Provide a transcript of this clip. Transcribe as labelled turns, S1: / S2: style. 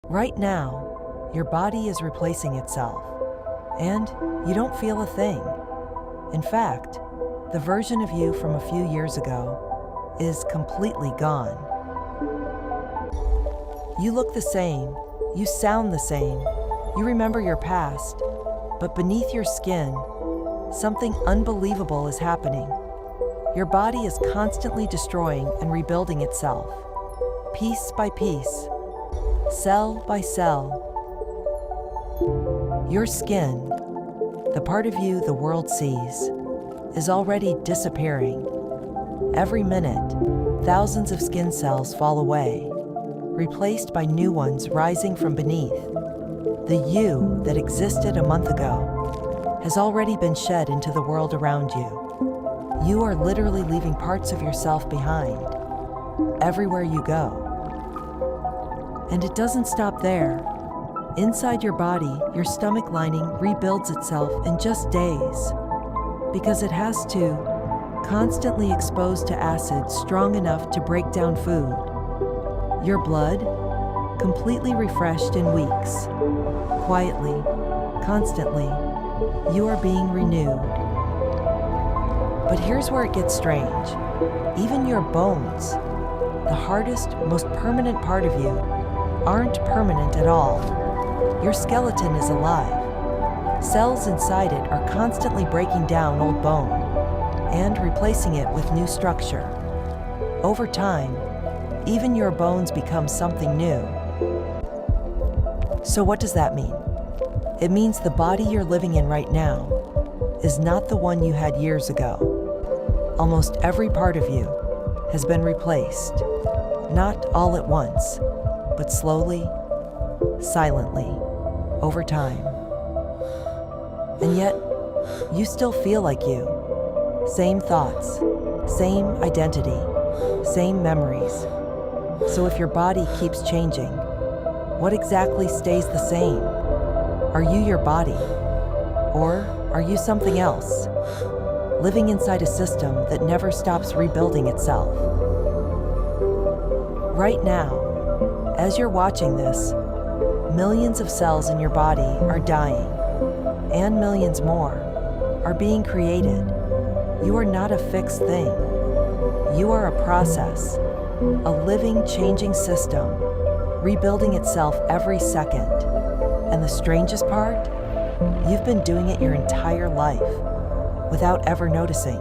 S1: Right now, your body is replacing itself, and you don't feel a thing. In fact, the version of you from a few years ago is completely gone. You look the same, you sound the same, you remember your past, but beneath your skin, something unbelievable is happening. Your body is constantly destroying and rebuilding itself, piece by piece, cell by cell. Your skin, the part of you the world sees, is already disappearing. Every minute, thousands of skin cells fall away, replaced by new ones rising from beneath. The you that existed a month ago has already been shed into the world around you. You are literally leaving parts of yourself behind, everywhere you go. And it doesn't stop there. Inside your body, your stomach lining rebuilds itself in just days, because it has to, constantly exposed to acid strong enough to break down food. Your blood, completely refreshed in weeks. Quietly, constantly, you are being renewed. But here's where it gets strange. Even your bones, the hardest, most permanent part of you, aren't permanent at all. Your skeleton is alive. Cells inside it are constantly breaking down old bone and replacing it with new structure. Over time, even your bones become something new. So what does that mean? It means the body you're living in right now is not the one you had years ago. Almost every part of you has been replaced, not all at once, but slowly, silently, over time. And yet, you still feel like you. Same thoughts, same identity, same memories. So if your body keeps changing, what exactly stays the same? Are you your body? Or are you something else, living inside a system that never stops rebuilding itself? Right now, as you're watching this, millions of cells in your body are dying, and millions more are being created. You are not a fixed thing. You are a process, a living, changing system, rebuilding itself every second. And the strangest part? You've been doing it your entire life, without ever noticing.